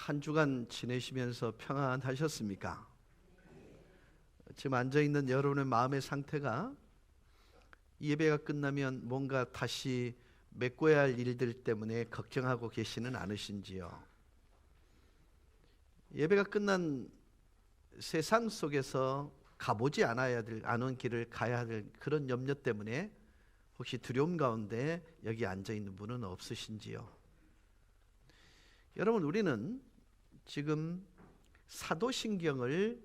한 주간 지내시면서 평안하셨습니까? 지금 앉아있는 여러분의 마음의 상태가 이 예배가 끝나면 뭔가 다시 메꿔야 할 일들 때문에 걱정하고 계시는 않으신지요? 예배가 끝난 세상 속에서 가보지 않은 길을 가야 할 그런 염려 때문에 혹시 두려움 가운데 여기 앉아있는 분은 없으신지요? 여러분, 우리는 지금 사도신경을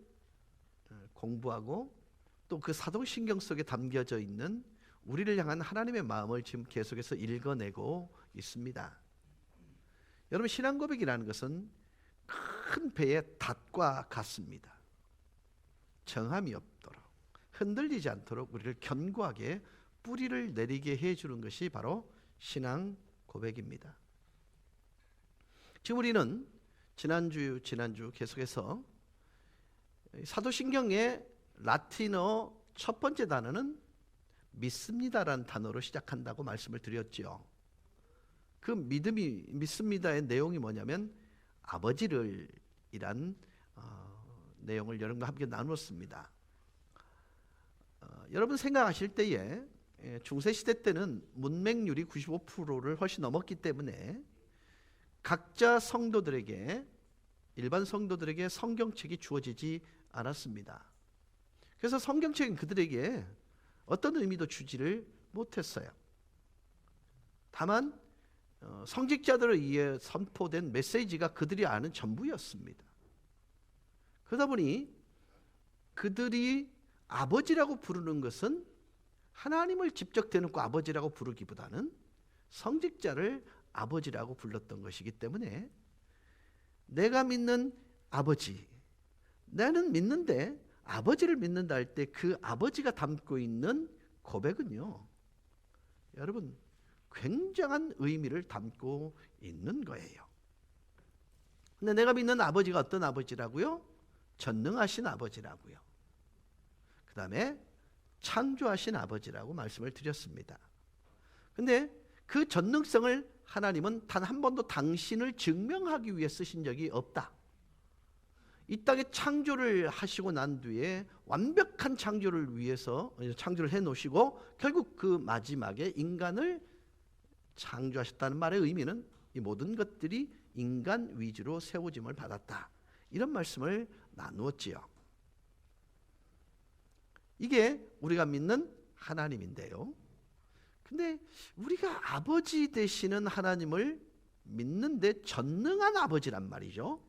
공부하고 또 그 사도신경 속에 담겨져 있는 우리를 향한 하나님의 마음을 지금 계속해서 읽어내고 있습니다. 여러분, 신앙 고백이라는 것은 큰 배의 닷과 같습니다. 정함이 없도록, 흔들리지 않도록 우리를 견고하게 뿌리를 내리게 해주는 것이 바로 신앙 고백입니다. 지금 우리는 지난주 계속해서 사도신경의 라틴어 첫 번째 단어는 믿습니다라는 단어로 시작한다고 말씀을 드렸죠. 그 믿습니다의 내용이 뭐냐면 아버지를 이란 내용을 여러분과 함께 나누었습니다. 여러분 생각하실 때에 중세시대 때는 문맹률이 95%를 훨씬 넘었기 때문에 각자 성도들에게, 일반 성도들에게 성경책이 주어지지 않았습니다. 그래서 성경책은 그들에게 어떤 의미도 주지를 못했어요. 다만 성직자들에 의해 선포된 메시지가 그들이 아는 전부였습니다. 그러다 보니 그들이 아버지라고 부르는 것은 하나님을 직접 대놓고 아버지라고 부르기보다는 성직자를 아버지라고 불렀던 것이기 때문에 내가 믿는 아버지, 나는 믿는데 아버지를 믿는다 할 때 그 아버지가 담고 있는 고백은요, 여러분 굉장한 의미를 담고 있는 거예요. 근데 내가 믿는 아버지가 어떤 아버지라고요? 전능하신 아버지라고요. 그 다음에 창조하신 아버지라고 말씀을 드렸습니다. 근데 그 전능성을 하나님은 단 한 번도 당신을 증명하기 위해 쓰신 적이 없다. 이 땅에 창조를 하시고 난 뒤에 완벽한 창조를 위해서 창조를 해 놓으시고 결국 그 마지막에 인간을 창조하셨다는 말의 의미는 이 모든 것들이 인간 위주로 세워짐을 받았다. 이런 말씀을 나누었지요. 이게 우리가 믿는 하나님인데요. 근데 우리가 아버지 되시는 하나님을 믿는데 전능한 아버지란 말이죠.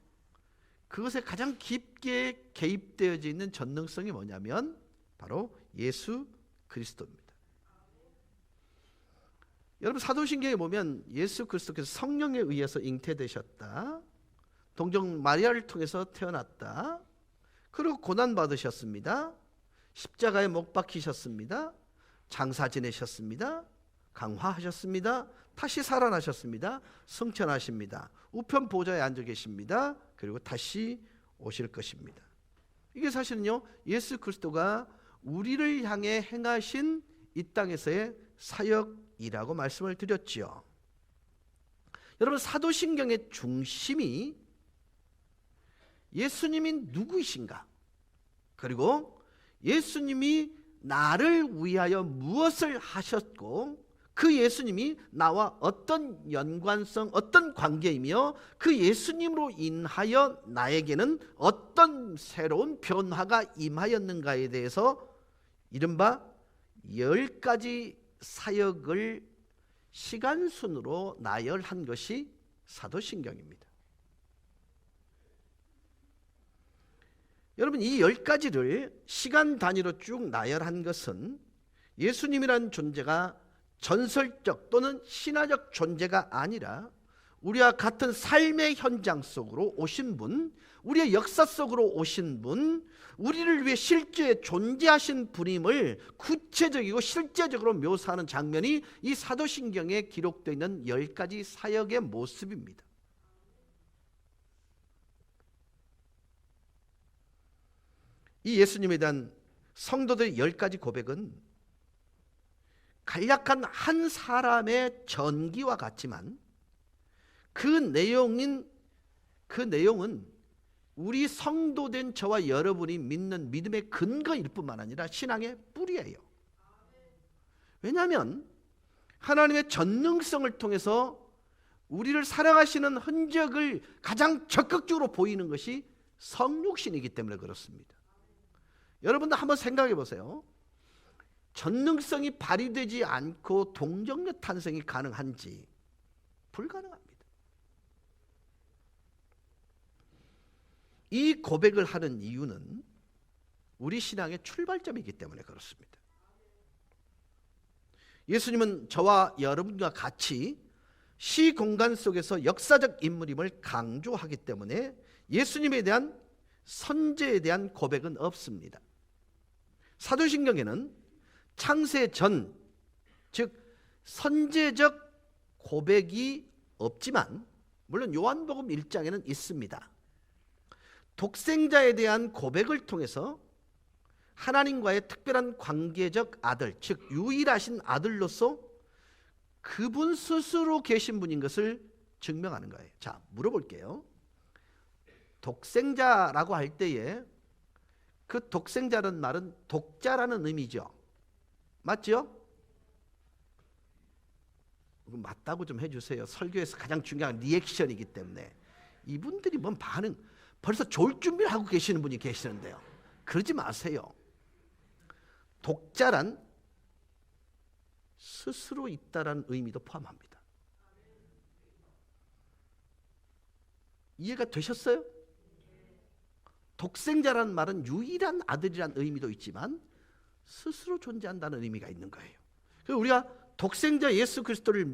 그것에 가장 깊게 개입되어져 있는 전능성이 뭐냐면 바로 예수 그리스도입니다. 여러분, 사도신경에 보면 예수 그리스도께서 성령에 의해서 잉태되셨다, 동정 마리아를 통해서 태어났다, 그리고 고난받으셨습니다, 십자가에 못 박히셨습니다, 장사 지내셨습니다, 강화하셨습니다, 다시 살아나셨습니다, 승천하십니다, 우편 보좌에 앉아 계십니다, 그리고 다시 오실 것입니다. 이게 사실은요, 예수 그리스도가 우리를 향해 행하신 이 땅에서의 사역이라고 말씀을 드렸지요. 여러분, 사도신경의 중심이 예수님이 누구이신가, 그리고 예수님이 나를 위하여 무엇을 하셨고 그 예수님이 나와 어떤 연관성, 어떤 관계이며 그 예수님으로 인하여 나에게는 어떤 새로운 변화가 임하였는가에 대해서 이른바 10가지 사역을 시간순으로 나열한 것이 사도신경입니다. 여러분, 이 10가지를 시간 단위로 쭉 나열한 것은 예수님이란 존재가 전설적 또는 신화적 존재가 아니라 우리와 같은 삶의 현장 속으로 오신 분, 우리의 역사 속으로 오신 분, 우리를 위해 실제 존재하신 분임을 구체적이고 실제적으로 묘사하는 장면이 이 사도신경에 기록되어 있는 10가지 사역의 모습입니다. 이 예수님에 대한 성도들의 10가지 고백은 간략한 한 사람의 전기와 같지만 그 내용인 그 내용은 우리 성도된 저와 여러분이 믿는 믿음의 근거일 뿐만 아니라 신앙의 뿌리예요. 왜냐하면 하나님의 전능성을 통해서 우리를 사랑하시는 흔적을 가장 적극적으로 보이는 것이 성육신이기 때문에 그렇습니다. 여러분도 한번 생각해 보세요. 전능성이 발휘되지 않고 동정녀 탄생이 가능한지 불가능합니다. 이 고백을 하는 이유는 우리 신앙의 출발점이기 때문에 그렇습니다. 예수님은 저와 여러분과 같이 시공간 속에서 역사적 인물임을 강조하기 때문에 예수님에 대한 선제에 대한 고백은 없습니다. 사도신경에는 창세 전, 즉 선제적 고백이 없지만 물론 요한복음 1장에는 있습니다. 독생자에 대한 고백을 통해서 하나님과의 특별한 관계적 아들, 즉 유일하신 아들로서 그분 스스로 계신 분인 것을 증명하는 거예요. 자, 물어볼게요. 독생자라고 할 때에 그 독생자라는 말은 독자라는 의미죠. 맞죠? 맞다고 좀 해주세요. 설교에서 가장 중요한 리액션이기 때문에. 이분들이 뭔 반응, 벌써 좋을 준비를 하고 계시는 분이 계시는데요. 그러지 마세요. 독자란 스스로 있다라는 의미도 포함합니다. 이해가 되셨어요? 독생자라는 말은 유일한 아들이라는 의미도 있지만 스스로 존재한다는 의미가 있는 거예요. 그래서 우리가 독생자 예수 그리스도를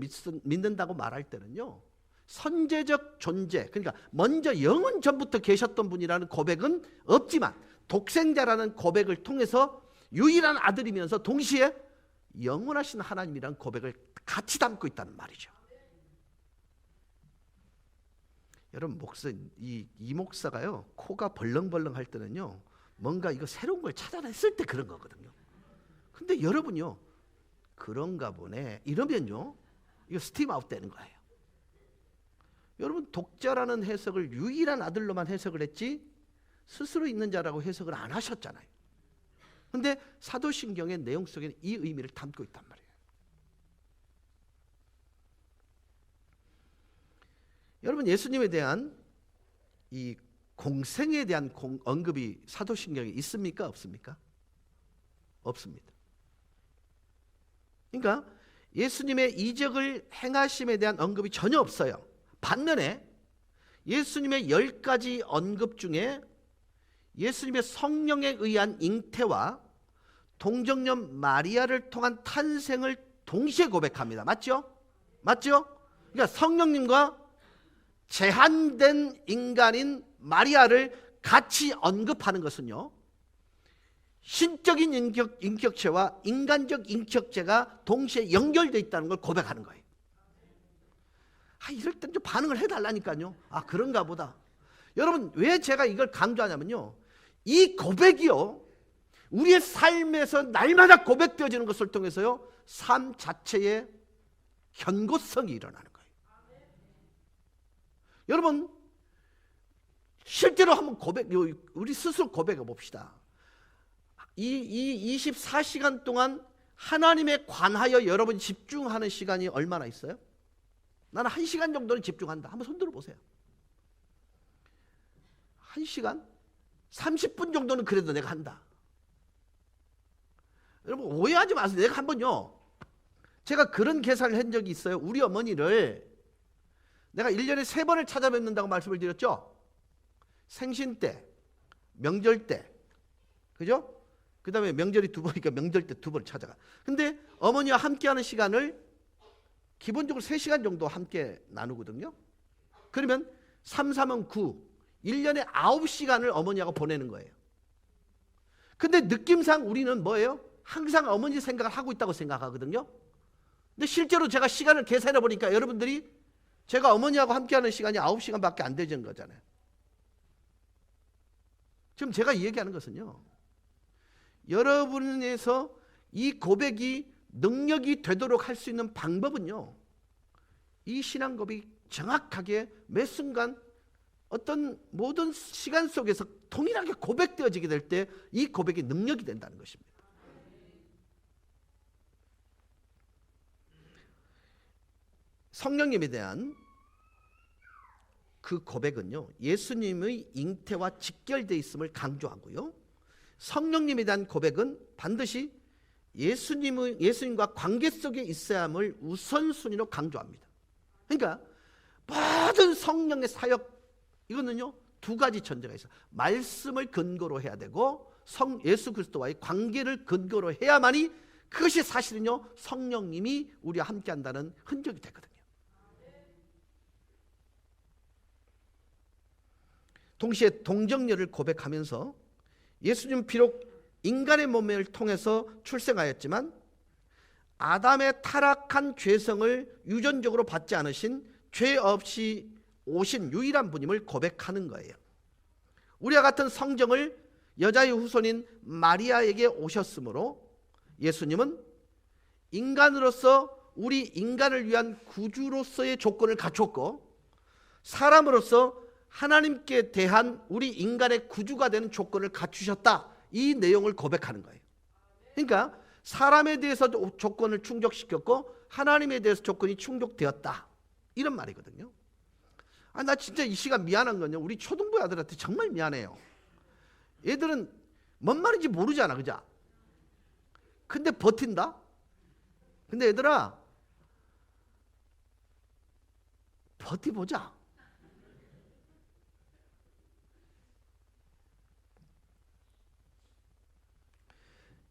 믿는다고 말할 때는요, 선제적 존재, 그러니까 먼저 영원 전부터 계셨던 분이라는 고백은 없지만 독생자라는 고백을 통해서 유일한 아들이면서 동시에 영원하신 하나님이라는 고백을 같이 담고 있다는 말이죠. 여러분, 이 목사가요, 코가 벌렁벌렁 할 때는요, 뭔가 이거 새로운 걸 찾아냈을 때 그런 거거든요. 근데 여러분요, 그런가 보네 이러면요, 이거 스팀 아웃 되는 거예요. 여러분, 독자라는 해석을 유일한 아들로만 해석을 했지 스스로 있는 자라고 해석을 안 하셨잖아요. 근데 사도신경의 내용 속에는 이 의미를 담고 있단 말이에요. 여러분, 예수님에 대한 이 공생에 대한 언급이 사도신경에 있습니까? 없습니까? 없습니다. 그러니까 예수님의 이적을 행하심에 대한 언급이 전혀 없어요. 반면에 예수님의 10가지 언급 중에 예수님의 성령에 의한 잉태와 동정녀 마리아를 통한 탄생을 동시에 고백합니다. 맞죠? 맞죠? 그러니까 성령님과 제한된 인간인 마리아를 같이 언급하는 것은요, 신적인 인격체와 인간적 인격체가 동시에 연결되어 있다는 걸 고백하는 거예요. 이럴 땐 좀 반응을 해달라니까요. 그런가 보다. 여러분, 왜 제가 이걸 강조하냐면요, 이 고백이요, 우리의 삶에서 날마다 고백되어지는 것을 통해서요, 삶 자체의 견고성이 일어나는 거예요. 여러분, 실제로 한번 우리 스스로 고백해 봅시다. 이 24시간 동안 하나님에 관하여 여러분이 집중하는 시간이 얼마나 있어요? 나는 1시간 정도는 집중한다. 한번 손들어 보세요. 1시간? 30분 정도는 그래도 내가 한다. 여러분, 오해하지 마세요. 내가 한번요, 제가 그런 계산을 한 적이 있어요. 우리 어머니를 내가 1년에 3번을 찾아뵙는다고 말씀을 드렸죠. 생신 때, 명절 때, 그죠? 그 다음에 명절이 2번이니까 명절 때 2번 찾아가. 근데 어머니와 함께하는 시간을 기본적으로 3시간 정도 함께 나누거든요. 그러면 3, 3은 9, 1년에 9시간을 어머니하고 보내는 거예요. 근데 느낌상 우리는 뭐예요? 항상 어머니 생각을 하고 있다고 생각하거든요. 근데 실제로 제가 시간을 계산해 보니까 여러분들이 제가 어머니하고 함께하는 시간이 9시간밖에 안 되는 거잖아요. 지금 제가 얘기하는 것은요, 여러분에서 이 고백이 능력이 되도록 할 수 있는 방법은요, 이 신앙 고백이 정확하게 매 순간 어떤 모든 시간 속에서 동일하게 고백되어지게 될 때 이 고백이 능력이 된다는 것입니다. 성령님에 대한 그 고백은요, 예수님의 잉태와 직결되어 있음을 강조하고요, 성령님에 대한 고백은 반드시 예수님과 관계 속에 있어야 함을 우선순위로 강조합니다. 그러니까 모든 성령의 사역, 이거는요 두 가지 전제가 있어요. 말씀을 근거로 해야 되고 예수 그리스도와의 관계를 근거로 해야만이 그것이 사실은요 성령님이 우리와 함께 한다는 흔적이 되거든요. 동시에 동정녀를 고백하면서 예수님 비록 인간의 몸을 통해서 출생하였지만 아담의 타락한 죄성을 유전적으로 받지 않으신 죄 없이 오신 유일한 분임을 고백하는 거예요. 우리와 같은 성정을 여자의 후손인 마리아에게 오셨으므로 예수님은 인간으로서 우리 인간을 위한 구주로서의 조건을 갖췄고 사람으로서 하나님께 대한 우리 인간의 구주가 되는 조건을 갖추셨다, 이 내용을 고백하는 거예요. 그러니까 사람에 대해서 조건을 충족시켰고 하나님에 대해서 조건이 충족되었다, 이런 말이거든요. 나 진짜 이 시간 미안한 건요, 우리 초등부 아들한테 정말 미안해요. 얘들은 뭔 말인지 모르잖아, 그죠? 근데 버틴다? 근데 얘들아, 버티보자.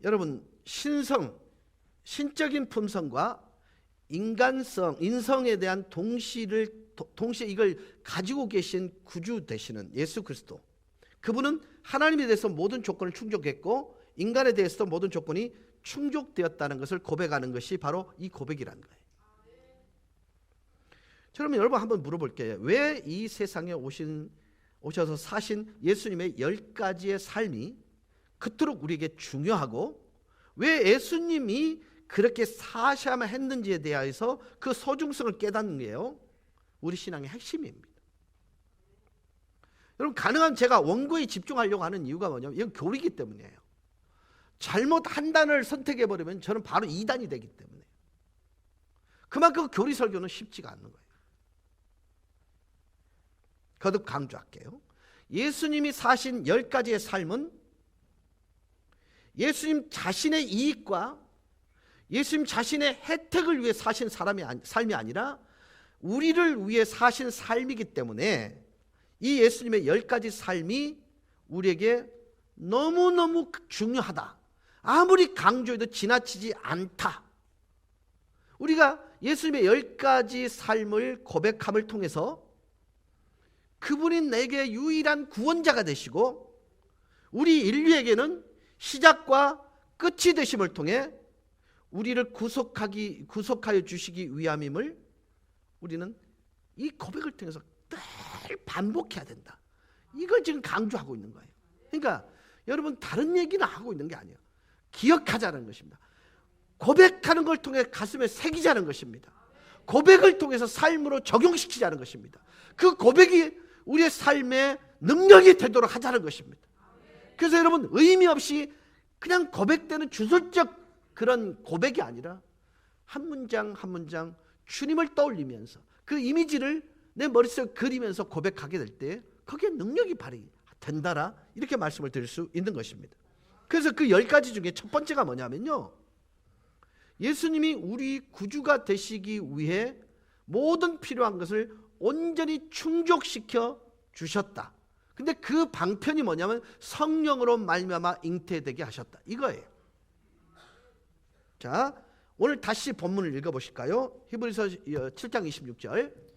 여러분, 신적인 품성과 인간성, 인성에 대한 동시에 이걸 가지고 계신 구주 되시는 예수 그리스도, 그분은 하나님에 대해서 모든 조건을 충족했고 인간에 대해서도 모든 조건이 충족되었다는 것을 고백하는 것이 바로 이 고백이라는 거예요. 그러면 여러분 한번 물어볼게요. 왜 이 세상에 오셔서 사신 예수님의 10가지의 삶이 그토록 우리에게 중요하고 왜 예수님이 그렇게 사셔야만 했는지에 대해서 그 소중성을 깨닫는 게요 우리 신앙의 핵심입니다. 여러분, 가능한 제가 원고에 집중하려고 하는 이유가 뭐냐면 이건 교리이기 때문이에요. 잘못 한 단을 선택해버리면 저는 바로 2단이 되기 때문에 그만큼 교리 설교는 쉽지가 않는 거예요. 거듭 강조할게요. 예수님이 사신 10가지의 삶은 예수님 자신의 이익과 예수님 자신의 혜택을 위해 사신 삶이 아니라 우리를 위해 사신 삶이기 때문에 이 예수님의 10가지 삶이 우리에게 너무너무 중요하다, 아무리 강조해도 지나치지 않다. 우리가 예수님의 10가지 삶을 고백함을 통해서 그분이 내게 유일한 구원자가 되시고 우리 인류에게는 시작과 끝이 되심을 통해 우리를 구속하여 주시기 위함임을 우리는 이 고백을 통해서 늘 반복해야 된다. 이걸 지금 강조하고 있는 거예요. 그러니까 여러분, 다른 얘기는 하고 있는 게 아니에요. 기억하자는 것입니다. 고백하는 걸 통해 가슴에 새기자는 것입니다. 고백을 통해서 삶으로 적용시키자는 것입니다. 그 고백이 우리의 삶의 능력이 되도록 하자는 것입니다. 그래서 여러분, 의미 없이 그냥 고백되는 주술적 그런 고백이 아니라 한 문장 한 문장 주님을 떠올리면서 그 이미지를 내 머릿속에 그리면서 고백하게 될 때 거기에 능력이 발휘된다라, 이렇게 말씀을 드릴 수 있는 것입니다. 그래서 그 10가지 중에 첫 번째가 뭐냐면요, 예수님이 우리 구주가 되시기 위해 모든 필요한 것을 온전히 충족시켜 주셨다. 근데 그 방편이 뭐냐면 성령으로 말미암아 잉태되게 하셨다, 이거예요. 자, 오늘 다시 본문을 읽어보실까요? 히브리서 7장 26절.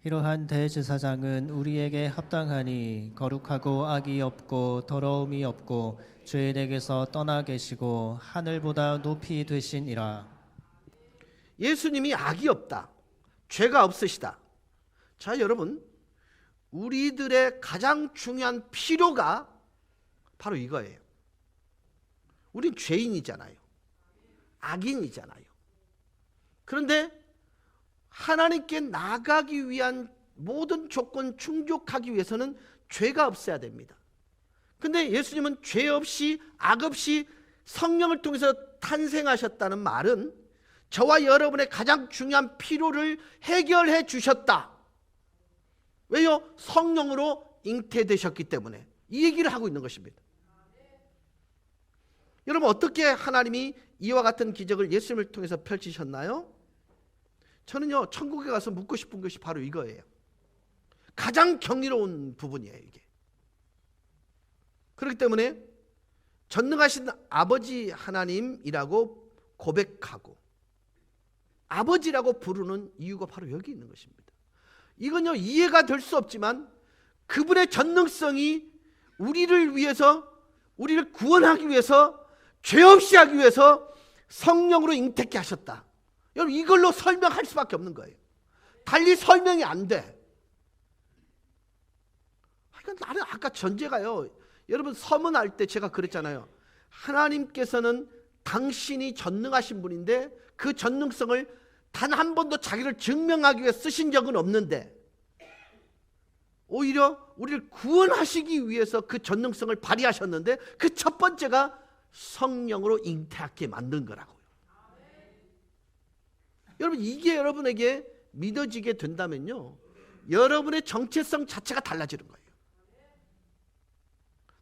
이러한 대제사장은 우리에게 합당하니 거룩하고 악이 없고 더러움이 없고 죄인에게서 떠나 계시고 하늘보다 높이 되시니라. 예수님이 악이 없다, 죄가 없으시다. 자, 여러분, 우리들의 가장 중요한 필요가 바로 이거예요. 우린 죄인이잖아요. 악인이잖아요. 그런데 하나님께 나가기 위한 모든 조건 충족하기 위해서는 죄가 없어야 됩니다. 근데 예수님은 죄 없이 악 없이 성령을 통해서 탄생하셨다는 말은 저와 여러분의 가장 중요한 필요를 해결해 주셨다. 왜요? 성령으로 잉태되셨기 때문에 이 얘기를 하고 있는 것입니다. 여러분, 어떻게 하나님이 이와 같은 기적을 예수님을 통해서 펼치셨나요? 저는요, 천국에 가서 묻고 싶은 것이 바로 이거예요. 가장 경이로운 부분이에요, 이게. 그렇기 때문에 전능하신 아버지 하나님이라고 고백하고 아버지라고 부르는 이유가 바로 여기 있는 것입니다. 이건요, 이해가 될 수 없지만 그분의 전능성이 우리를 위해서, 우리를 구원하기 위해서, 죄 없이 하기 위해서 성령으로 잉태케 하셨다. 여러분, 이걸로 설명할 수밖에 없는 거예요. 달리 설명이 안 돼. 그러니까 나는 아까 전제가요, 여러분 서문할 때 제가 그랬잖아요. 하나님께서는 당신이 전능하신 분인데 그 전능성을 단 한 번도 자기를 증명하기 위해 쓰신 적은 없는데 오히려 우리를 구원하시기 위해서 그 전능성을 발휘하셨는데 그 첫 번째가 성령으로 잉태하게 만든 거라고요. 여러분, 이게 여러분에게 믿어지게 된다면요, 여러분의 정체성 자체가 달라지는 거예요.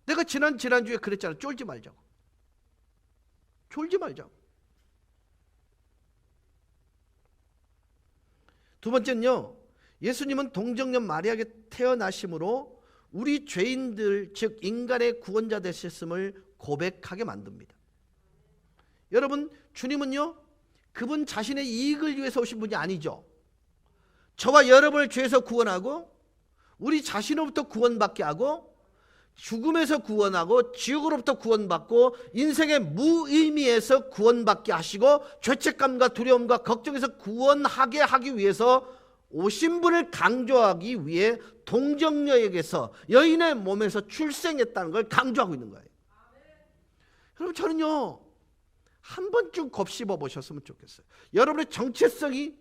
내가 지난주에 그랬잖아요. 쫄지 말자고. 졸지 말자고. 두 번째는요, 예수님은 동정녀 마리아에게 태어나심으로 우리 죄인들, 즉 인간의 구원자 되셨음을 고백하게 만듭니다. 여러분, 주님은요, 그분 자신의 이익을 위해서 오신 분이 아니죠. 저와 여러분을 죄에서 구원하고 우리 자신으로부터 구원받게 하고 죽음에서 구원하고 지옥으로부터 구원받고 인생의 무의미에서 구원받게 하시고 죄책감과 두려움과 걱정에서 구원하게 하기 위해서 오신 분을 강조하기 위해 동정녀에게서, 여인의 몸에서 출생했다는 걸 강조하고 있는 거예요. 여러분, 저는요, 한 번쯤 곱씹어 보셨으면 좋겠어요. 여러분의 정체성이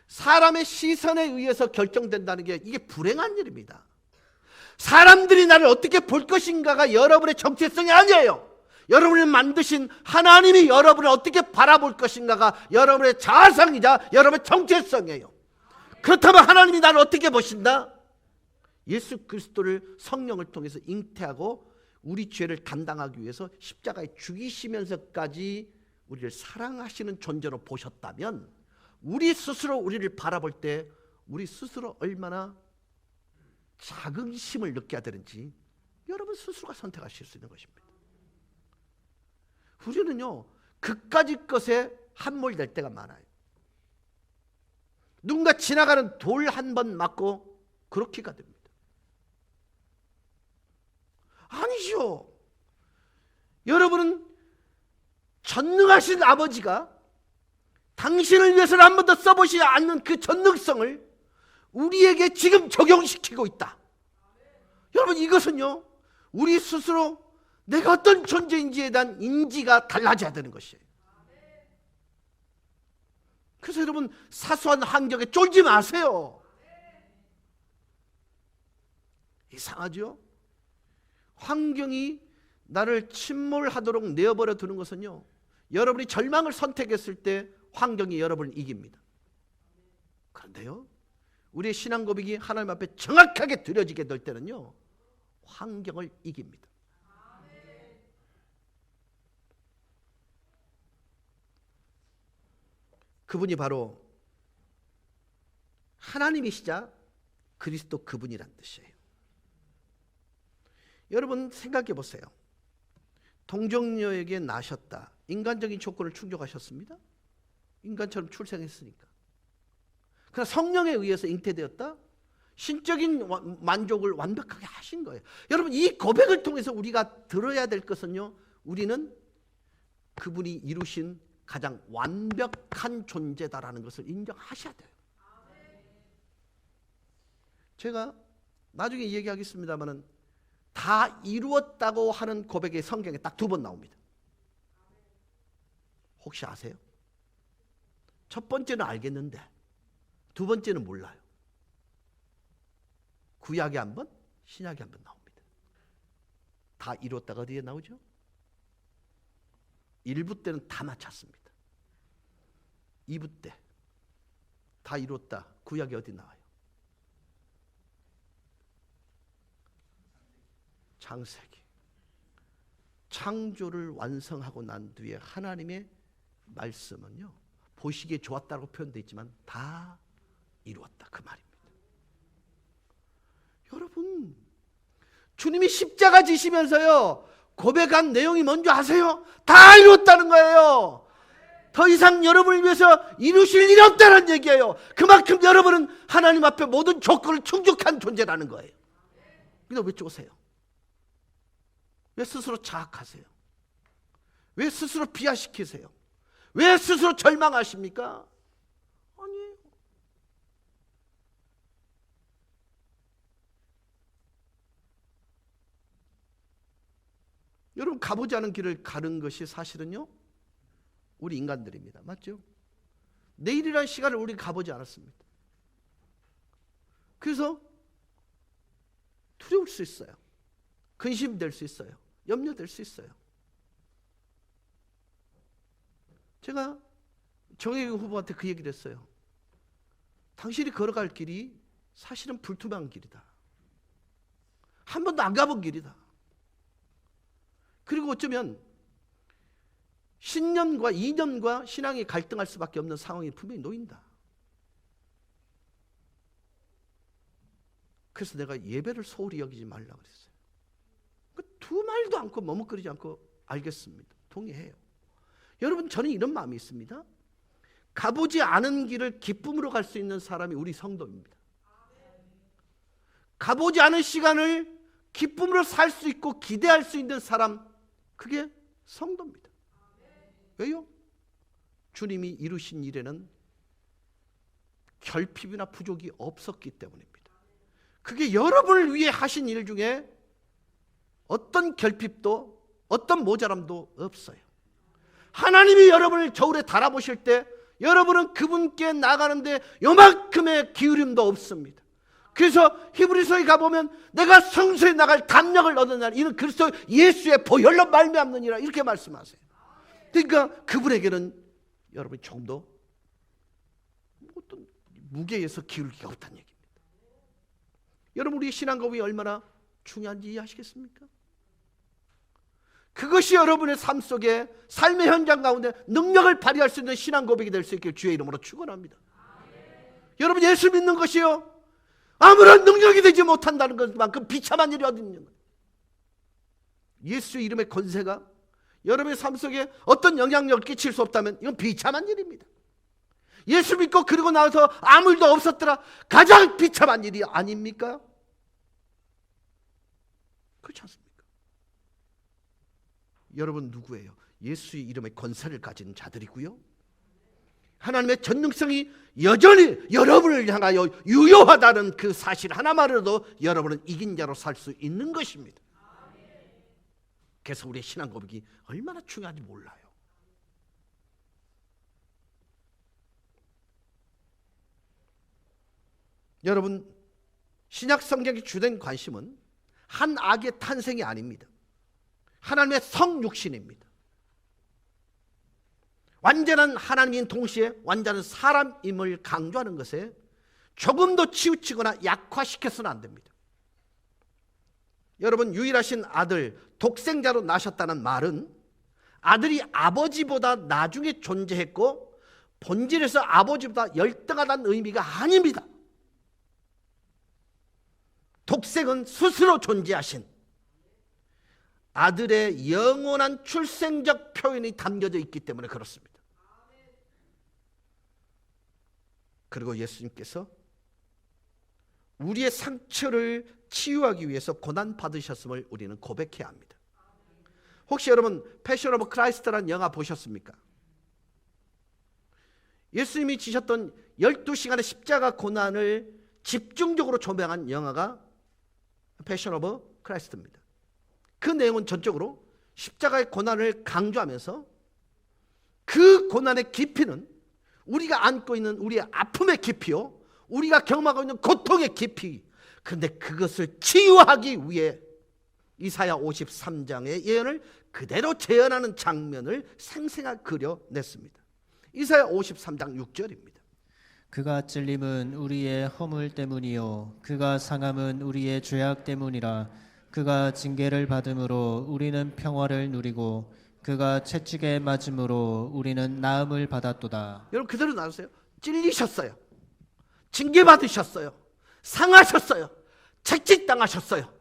사람의 시선에 의해서 결정된다는 게 이게 불행한 일입니다. 사람들이 나를 어떻게 볼 것인가가 여러분의 정체성이 아니에요. 여러분을 만드신 하나님이 여러분을 어떻게 바라볼 것인가가 여러분의 자아상이자 여러분의 정체성이에요. 그렇다면 하나님이 나를 어떻게 보신다? 예수 그리스도를 성령을 통해서 잉태하고 우리 죄를 감당하기 위해서 십자가에 죽이시면서까지 우리를 사랑하시는 존재로 보셨다면 우리 스스로 우리를 바라볼 때 우리 스스로 얼마나 자긍심을 느껴야 되는지 여러분 스스로가 선택하실 수 있는 것입니다. 우리는요, 그까짓 것에 함몰될 때가 많아요. 누군가 지나가는 돌 한 번 맞고 그렇게가 됩니다. 아니죠. 여러분은 전능하신 아버지가 당신을 위해서는 한 번도 써보지 않는 그 전능성을 우리에게 지금 적용시키고 있다. 여러분, 이것은요, 우리 스스로 내가 어떤 존재인지에 대한 인지가 달라져야 되는 것이에요. 그래서 여러분, 사소한 환경에 쫄지 마세요. 이상하죠? 환경이 나를 침몰하도록 내어버려 두는 것은요, 여러분이 절망을 선택했을 때 환경이 여러분을 이깁니다. 그런데요, 우리의 신앙 고백이 하나님 앞에 정확하게 드려지게 될 때는요, 환경을 이깁니다. 그분이 바로 하나님이시자 그리스도 그분이란 뜻이에요. 여러분 생각해 보세요. 동정녀에게 나셨다. 인간적인 조건을 충족하셨습니다. 인간처럼 출생했으니까. 그러나 성령에 의해서 잉태되었다. 신적인 만족을 완벽하게 하신 거예요. 여러분, 이 고백을 통해서 우리가 들어야 될 것은요, 우리는 그분이 이루신 가장 완벽한 존재다라는 것을 인정하셔야 돼요. 제가 나중에 얘기하겠습니다만은 다 이루었다고 하는 고백이 성경에 딱 2번 나옵니다. 혹시 아세요? 첫 번째는 알겠는데 두 번째는 몰라요. 구약에 한 번, 신약에 한 번 나옵니다. 다 이뤘다가 어디에 나오죠? 1부 때는 다 마쳤습니다. 2부 때 다 이뤘다. 구약이 어디 나와요? 창세기. 창조를 완성하고 난 뒤에 하나님의 말씀은요, 보시기에 좋았다고 표현되어 있지만 다 이루었다, 그 말입니다. 여러분, 주님이 십자가 지시면서요 고백한 내용이 뭔지 아세요? 다 이루었다는 거예요. 더 이상 여러분을 위해서 이루실 일이 없다는 얘기예요. 그만큼 여러분은 하나님 앞에 모든 조건을 충족한 존재라는 거예요. 근데 왜 쪼세요? 왜 스스로 자학하세요? 왜 스스로 비하시키세요? 왜 스스로 절망하십니까? 아니에요. 여러분, 가보지 않은 길을 가는 것이 사실은요 우리 인간들입니다. 맞죠? 내일이라는 시간을 우리 가보지 않았습니다. 그래서 두려울 수 있어요. 근심될 수 있어요. 염려될 수 있어요. 제가 정혜경 후보한테 그 얘기를 했어요. 당신이 걸어갈 길이 사실은 불투명한 길이다. 한 번도 안 가본 길이다. 그리고 어쩌면 신념과 이념과 신앙이 갈등할 수밖에 없는 상황이 분명히 놓인다. 그래서 내가 예배를 소홀히 여기지 말라고 그랬어요. 두 말도 않고 머뭇거리지 않고 알겠습니다. 동의해요. 여러분, 저는 이런 마음이 있습니다. 가보지 않은 길을 기쁨으로 갈 수 있는 사람이 우리 성도입니다. 가보지 않은 시간을 기쁨으로 살 수 있고 기대할 수 있는 사람, 그게 성도입니다. 왜요? 주님이 이루신 일에는 결핍이나 부족이 없었기 때문입니다. 그게 여러분을 위해 하신 일 중에 어떤 결핍도 어떤 모자람도 없어요. 하나님이 여러분을 저울에 달아보실 때 여러분은 그분께 나가는데 요만큼의 기울임도 없습니다. 그래서 히브리서에 가보면 내가 성소에 나갈 담력을 얻은 날 이는 그리스도 예수의 보혈로 말미암느니라 이렇게 말씀하세요. 그러니까 그분에게는 여러분이 조금 더 어떤 무게에서 기울기가 없다는 얘기입니다. 여러분, 우리 신앙 고백이 얼마나 중요한지 이해하시겠습니까? 그것이 여러분의 삶 속에 삶의 현장 가운데 능력을 발휘할 수 있는 신앙 고백이 될 수 있길 주의 이름으로 축원합니다. 여러분, 예수 믿는 것이요 아무런 능력이 되지 못한다는 것만큼 비참한 일이 어디 있는 거예요. 예수의 이름의 권세가 여러분의 삶 속에 어떤 영향력을 끼칠 수 없다면 이건 비참한 일입니다. 예수 믿고 그러고 나서 아무 일도 없었더라, 가장 비참한 일이 아닙니까? 그렇지 않습니까? 여러분 누구예요? 예수의 이름의 권세를 가진 자들이고요, 하나님의 전능성이 여전히 여러분을 향하여 유효하다는 그 사실 하나만으로도 여러분은 이긴 자로 살 수 있는 것입니다. 그래서 우리의 신앙 고백이 얼마나 중요한지 몰라요. 여러분, 신약 성경의 주된 관심은 한 악의 탄생이 아닙니다. 하나님의 성육신입니다. 완전한 하나님인 동시에 완전한 사람임을 강조하는 것에 조금도 치우치거나 약화시켜서는 안 됩니다. 여러분, 유일하신 아들 독생자로 나셨다는 말은 아들이 아버지보다 나중에 존재했고 본질에서 아버지보다 열등하다는 의미가 아닙니다. 독생은 스스로 존재하신 아들의 영원한 출생적 표현이 담겨져 있기 때문에 그렇습니다. 그리고 예수님께서 우리의 상처를 치유하기 위해서 고난 받으셨음을 우리는 고백해야 합니다. 혹시 여러분 패션 오브 크라이스트라는 영화 보셨습니까? 예수님이 지셨던 12시간의 십자가 고난을 집중적으로 조명한 영화가 패션 오브 크라이스트입니다. 그 내용은 전적으로 십자가의 고난을 강조하면서 그 고난의 깊이는 우리가 안고 있는 우리의 아픔의 깊이요, 우리가 경험하고 있는 고통의 깊이, 근데 그것을 치유하기 위해 이사야 53장의 예언을 그대로 재현하는 장면을 생생하게 그려냈습니다. 이사야 53장 6절입니다. 그가 찔림은 우리의 허물 때문이요 그가 상함은 우리의 죄악 때문이라. 그가 징계를 받음으로 우리는 평화를 누리고 그가 채찍에 맞음으로 우리는 나음을 받았도다. 여러분 그대로 나누세요. 찔리셨어요. 징계받으셨어요. 상하셨어요. 채찍당하셨어요.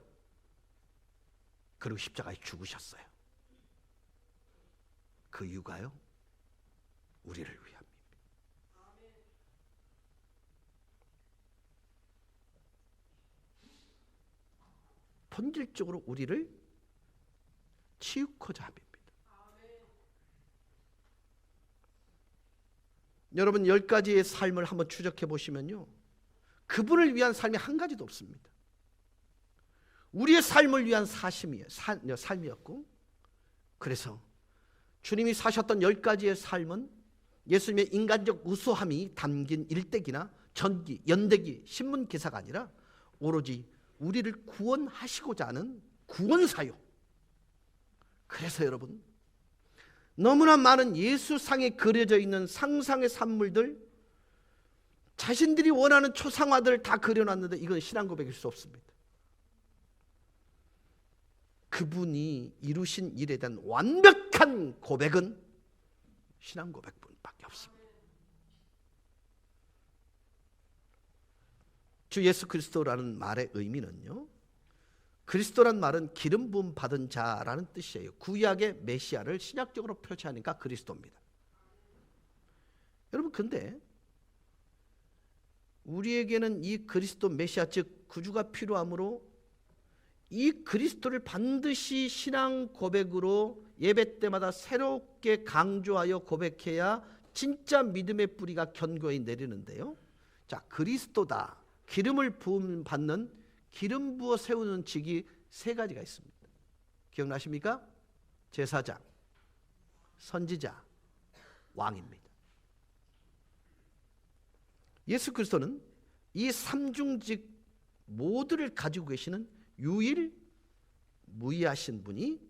그리고 십자가에 죽으셨어요. 그 이유가요, 우리를 위함입니다. 본질적으로 우리를 치유코자 합니다. 여러분 10가지의 삶을 한번 추적해 보시면요, 그분을 위한 삶이 한 가지도 없습니다. 우리의 삶을 위한 삶이었고, 그래서 주님이 사셨던 10가지의 삶은 예수님의 인간적 우수함이 담긴 일대기나 전기, 연대기, 신문 기사가 아니라 오로지 우리를 구원하시고자 하는 구원사요. 그래서 여러분, 너무나 많은 예수상에 그려져 있는 상상의 산물들, 자신들이 원하는 초상화들을 다 그려놨는데 이건 신앙 고백일 수 없습니다. 그분이 이루신 일에 대한 완벽한 고백은 신앙 고백뿐밖에 없습니다. 주 예수 그리스도라는 말의 의미는요, 그리스도란 말은 기름 부음 받은 자라는 뜻이에요. 구약의 메시아를 신약적으로 표시하니까 그리스도입니다. 여러분 근데 우리에게는 이 그리스도 메시아 즉 구주가 필요하므로 이 그리스도를 반드시 신앙 고백으로 예배 때마다 새롭게 강조하여 고백해야 진짜 믿음의 뿌리가 견고히 내리는데요. 자, 그리스도다, 기름을 부음 받는, 기름 부어 세우는 직이 3가지가 있습니다. 기억나십니까? 제사장, 선지자, 왕입니다. 예수 그리스도는 이 3중직 모두를 가지고 계시는 유일무이하신 분이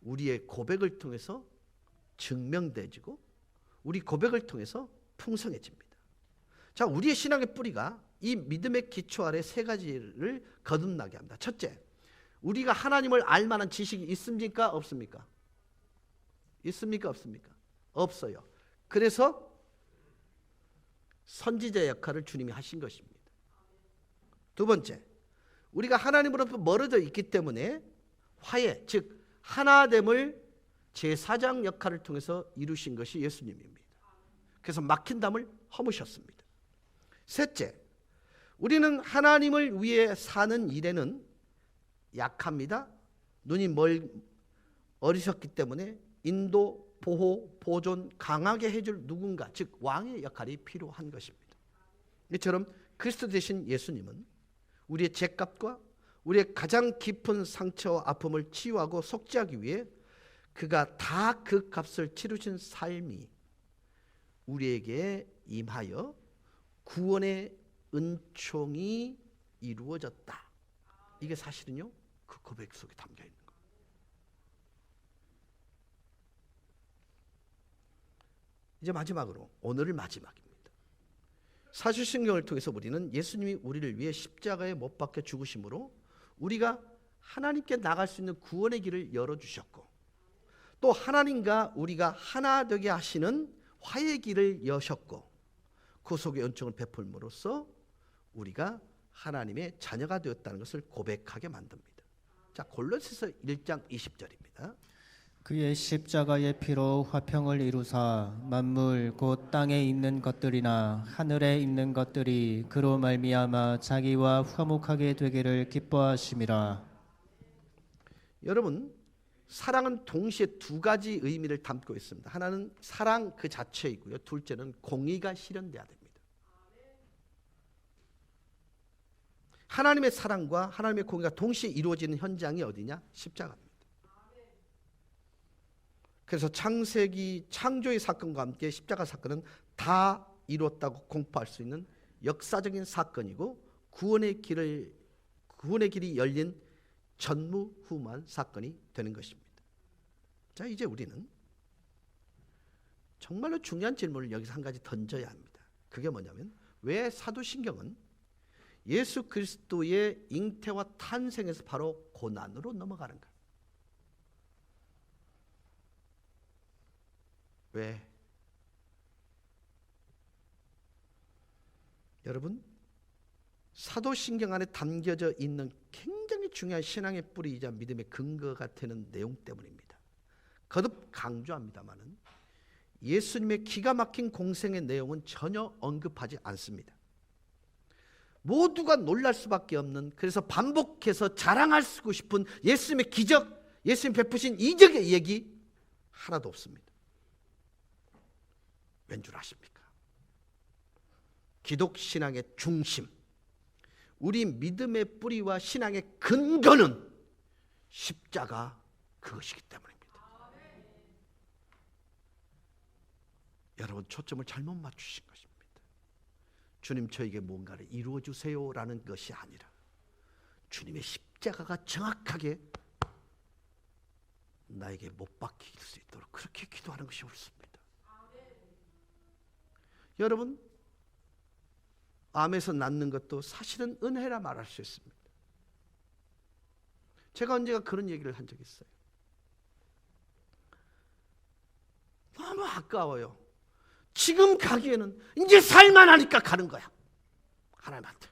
우리의 고백을 통해서 증명되지고 우리 고백을 통해서 풍성해집니다. 자, 우리의 신앙의 뿌리가 이 믿음의 기초 아래 3가지를 거듭나게 합니다. 첫째, 우리가 하나님을 알 만한 지식이 있습니까? 없습니까? 있습니까? 없습니까? 없어요. 그래서 선지자 역할을 주님이 하신 것입니다. 두 번째, 우리가 하나님으로부터 멀어져 있기 때문에 화해, 즉 하나됨을 제사장 역할을 통해서 이루신 것이 예수님입니다. 그래서 막힌 담을 허무셨습니다. 셋째, 우리는 하나님을 위해 사는 일에는 약합니다. 눈이 어리셨기 때문에 인도, 보호, 보존, 강하게 해줄 누군가, 즉 왕의 역할이 필요한 것입니다. 이처럼 그리스도 되신 예수님은 우리의 죄값과 우리의 가장 깊은 상처와 아픔을 치유하고 속죄하기 위해 그가 다 그 값을 치르신 삶이 우리에게 임하여 구원의 은총이 이루어졌다. 이게 사실은요, 그 고백 속에 담겨 있는 거예요. 이제 마지막으로, 오늘을 마지막입니다. 사실신경을 통해서 우리는 예수님이 우리를 위해 십자가에 못 박혀 죽으심으로 우리가 하나님께 나갈 수 있는 구원의 길을 열어주셨고, 또 하나님과 우리가 하나 되게 하시는 화해의 길을 여셨고, 구속의 은총을 베풀므로써 우리가 하나님의 자녀가 되었다는 것을 고백하게 만듭니다. 자, 골로새서 1장 20절입니다. 그의 십자가의 피로 화평을 이루사 만물 곧 땅에 있는 것들이나 하늘에 있는 것들이 그로 말미암아 자기와 화목하게 되기를 기뻐하심이라. 여러분, 사랑은 동시에 2가지 의미를 담고 있습니다. 하나는 사랑 그 자체이고요, 둘째는 공의가 실현돼야 됩니다. 하나님의 사랑과 하나님의 공의가 동시에 이루어지는 현장이 어디냐? 십자가입니다. 그래서 창세기 창조의 사건과 함께 십자가 사건은 다 이루었다고 공포할 수 있는 역사적인 사건이고 구원의 길이 열린 전무후무한 사건이 되는 것입니다. 자, 이제 우리는 정말로 중요한 질문을 여기서 한 가지 던져야 합니다. 그게 뭐냐면, 왜 사도신경은 예수 그리스도의 잉태와 탄생에서 바로 고난으로 넘어가는가? 왜? 여러분, 사도신경 안에 담겨져 있는 굉장히 중요한 신앙의 뿌리이자 믿음의 근거가 되는 내용 때문입니다. 거듭 강조합니다마는 예수님의 기가 막힌 공생의 내용은 전혀 언급하지 않습니다. 모두가 놀랄 수밖에 없는, 그래서 반복해서 자랑하고 싶은 예수님의 기적, 예수님 베푸신 이적의 얘기 하나도 없습니다. 왠 줄 아십니까? 기독신앙의 중심, 우리 믿음의 뿌리와 신앙의 근거는 십자가 그것이기 때문입니다. 여러분, 초점을 잘못 맞추신 것입니다. 주님, 저에게 뭔가를 이루어 주세요라는 것이 아니라 주님의 십자가가 정확하게 나에게 못 박힐 수 있도록 그렇게 기도하는 것이 옳습니다. 여러분, 암에서 낫는 것도 사실은 은혜라 말할 수 있습니다. 제가 언제가 그런 얘기를 한 적이 있어요. 너무 아까워요. 지금 가기에는 이제 살만하니까 가는 거야, 하나님한테.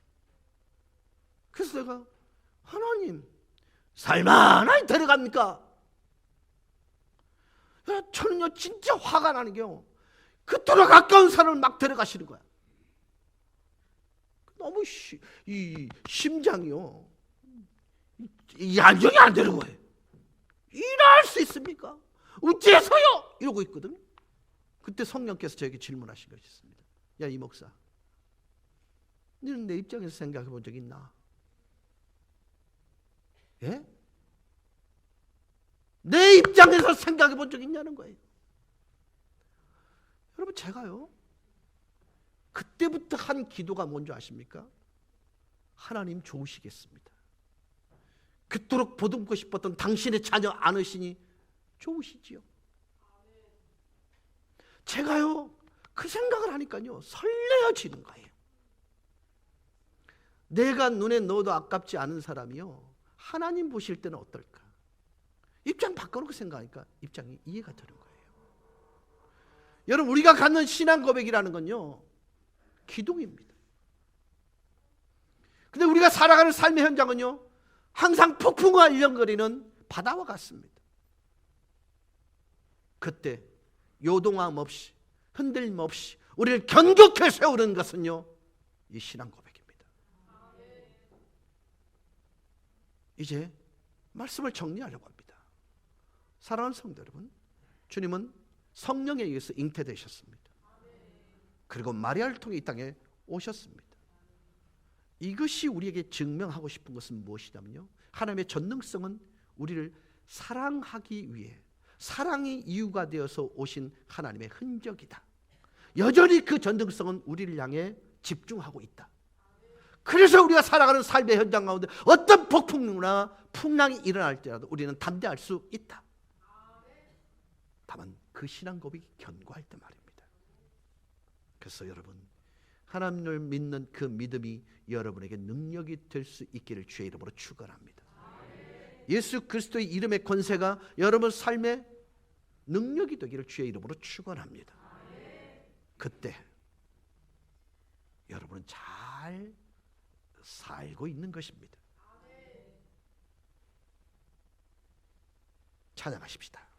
그래서 내가, 하나님, 살만하니 데려갑니까? 저는요 진짜 화가 나는 게요, 그토록 가까운 사람을 막 데려가시는 거야. 너무 이 심장이요, 이 안정이 안 되는 거예요. 일할 수 있습니까? 어째서요? 이러고 있거든. 그때 성령께서 저에게 질문하신 것이 있습니다. 야, 이 목사, 너는 내 입장에서 생각해 본 적 있나? 예? 내 입장에서 생각해 본 적 있냐는 거예요. 여러분, 제가요 그때부터 한 기도가 뭔지 아십니까? 하나님 좋으시겠습니다. 그토록 보듬고 싶었던 당신의 자녀 안으시니 좋으시지요. 제가요 그 생각을 하니까요 설레어지는 거예요. 내가 눈에 넣어도 아깝지 않은 사람이요, 하나님 보실 때는 어떨까? 입장 바꿔놓고 생각하니까 입장이 이해가 되는 거예요. 여러분, 우리가 갖는 신앙 고백이라는 건요 기둥입니다. 근데 우리가 살아가는 삶의 현장은요 항상 폭풍과 일렁거리는 바다와 같습니다. 그때 요동함 없이, 흔들림 없이 우리를 견고케 세우는 것은요 이 신앙 고백입니다. 이제 말씀을 정리하려고 합니다. 사랑하는 성도 여러분, 주님은 성령에 의해서 잉태되셨습니다. 그리고 마리아를 통해 이 땅에 오셨습니다. 이것이 우리에게 증명하고 싶은 것은 무엇이냐면요, 하나님의 전능성은 우리를 사랑하기 위해, 사랑이 이유가 되어서 오신 하나님의 흔적이다. 여전히 그 전능성은 우리를 향해 집중하고 있다. 그래서 우리가 살아가는 삶의 현장 가운데 어떤 폭풍이나 풍랑이 일어날지라도 우리는 담대할 수 있다. 다만 그 신앙 고백이 견고할 때 말입니다. 그래서 여러분, 하나님을 믿는 그 믿음이 여러분에게 능력이 될 수 있기를 주의 이름으로 축원합니다. 예수 그리스도의 이름의 권세가 여러분 삶의 능력이 되기를 주의 이름으로 축원합니다. 그때 여러분은 잘 살고 있는 것입니다. 찬양하십시다.